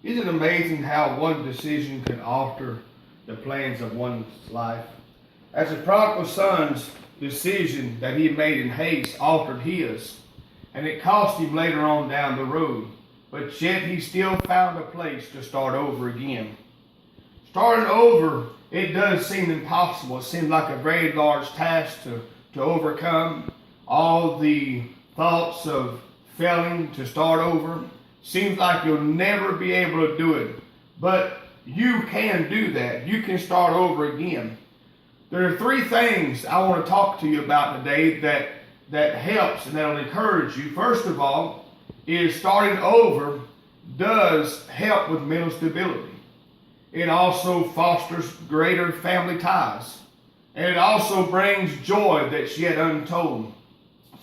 Isn't it amazing how one decision can alter the plans of one's life? As the prodigal son's decision that he made in haste altered his, and it cost him later on down the road, but yet he still found a place to start over again. Starting over, it does seem impossible. It seems like a very large task to overcome. All the thoughts of failing to start over. Seems like you'll never be able to do it. But you can do that. You can start over again. There are three things I want to talk to you about today that helps and that will encourage you. First of all, is starting over does help with mental stability. It also fosters greater family ties. And it also brings joy that's yet untold.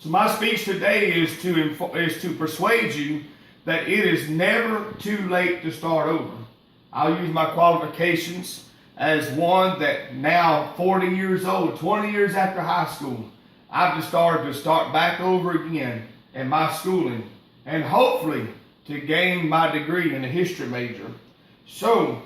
So my speech today is to persuade you that it is never too late to start over. I'll use my qualifications as one that now 40 years old, 20 years after high school, I've just started to start back over again in my schooling and hopefully to gain my degree in a history major. So,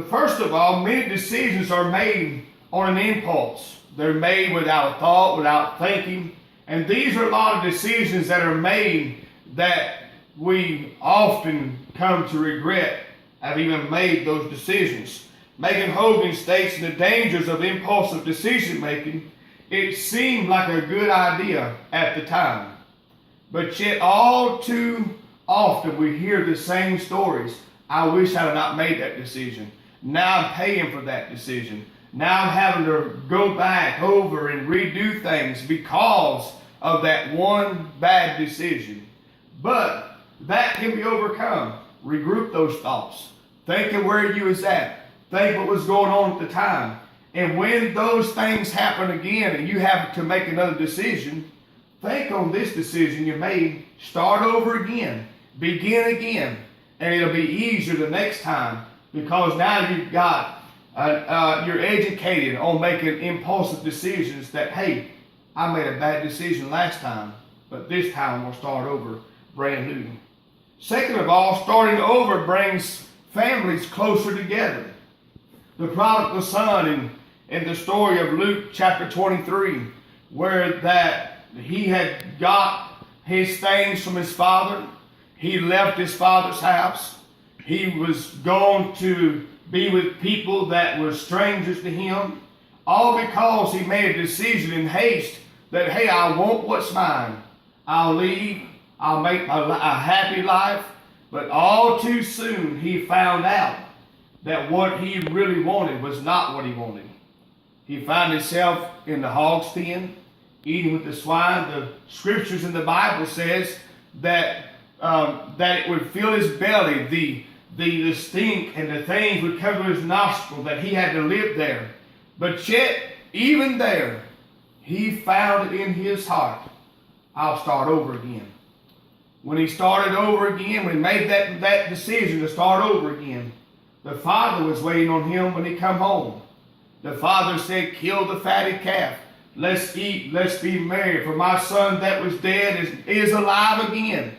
first of all, many decisions are made on an impulse. They're made without thought, without thinking. And these are a lot of decisions that are made that we often come to regret have even made those decisions. Megan Hogan states in the dangers of impulsive decision making, it seemed like a good idea at the time. But yet all too often we hear the same stories. I wish I had not made that decision. Now I'm paying for that decision. Now I'm having to go back over and redo things because of that one bad decision. But that can be overcome. Regroup those thoughts. Think of where you was at. Think what was going on at the time. And when those things happen again and you have to make another decision, think on this decision you made. Start over again. Begin again. And it'll be easier the next time because now you've got, you're educated on making impulsive decisions that, hey, I made a bad decision last time, but this time we'll start over brand new. Second of all, starting over brings families closer together. The prodigal son in the story of Luke chapter 23, where that he had got his things from his father. He left his father's house. He was going to be with people that were strangers to him, all because he made a decision in haste that, hey, I want what's mine. I'll leave. I'll make a happy life. But all too soon he found out that what he really wanted was not what he wanted. He found himself in the hog's pen, eating with the swine. The scriptures in the Bible says that it would fill his belly, the stink and the things would come to his nostril, that he had to live there. But yet, even there, he found it in his heart, I'll start over again. When he started over again, when he made that decision to start over again, the father was waiting on him when he come home. The father said, kill the fatted calf. Let's eat, let's be merry, for my son that was dead is alive again.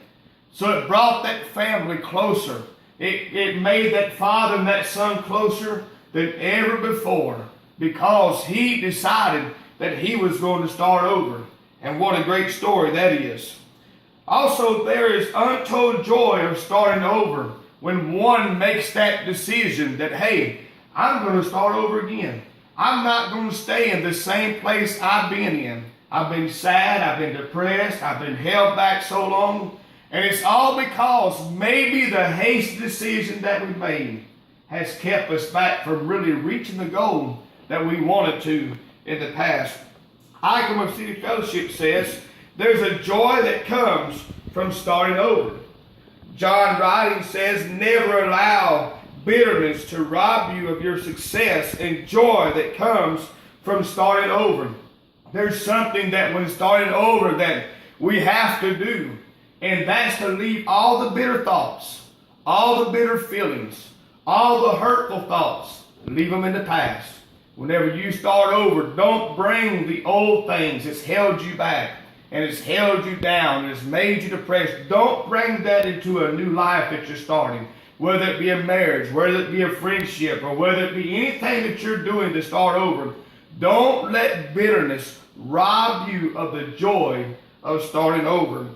So it brought that family closer. It made that father and that son closer than ever before because he decided that he was going to start over. And what a great story that is. Also, there is untold joy of starting over when one makes that decision that, hey, I'm going to start over again. I'm not going to stay in the same place I've been in. I've been sad, I've been depressed, I've been held back so long. And it's all because maybe the hasty decision that we made has kept us back from really reaching the goal that we wanted to in the past. Icon City Fellowship says, there's a joy that comes from starting over. John writing says, never allow bitterness to rob you of your success and joy that comes from starting over. There's something that when starting over that we have to do, and that's to leave all the bitter thoughts, all the bitter feelings, all the hurtful thoughts, leave them in the past. Whenever you start over, don't bring the old things that's held you back and it's held you down and it's made you depressed. Don't bring that into a new life that you're starting. whether it be a marriage, whether it be a friendship, or whether it be anything that you're doing to start over, don't let bitterness rob you of the joy of starting over.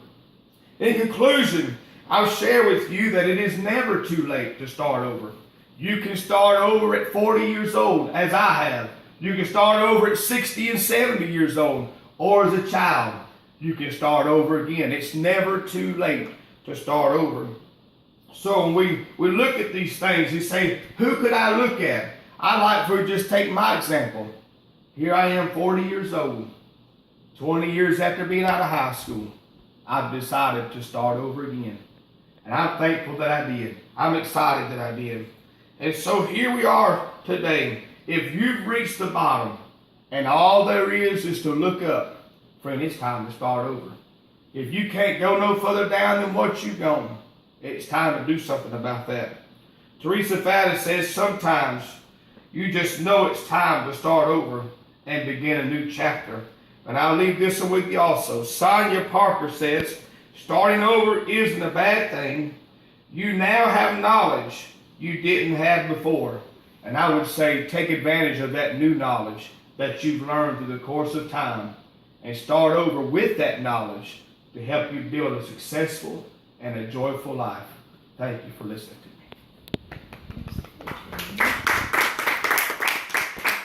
In conclusion, I'll share with you that it is never too late to start over. You can start over at 40 years old, as I have. You can start over at 60 and 70 years old, or as a child. You can start over again. It's never too late to start over. So when we look at these things, you say, who could I look at? I'd like for you to just take my example. Here I am, 40 years old. 20 years after being out of high school, I've decided to start over again. And I'm thankful that I did. I'm excited that I did. And so here we are today. If you've reached the bottom and all there is to look up, friend, it's time to start over. If you can't go no further down than what you've gone, it's time to do something about that. Teresa Faddis says sometimes you just know it's time to start over and begin a new chapter. And I'll leave this one with you also. Sonia Parker says, starting over isn't a bad thing. You now have knowledge you didn't have before. And I would say take advantage of that new knowledge that you've learned through the course of time and start over with that knowledge to help you build a successful and a joyful life. Thank you for listening to me.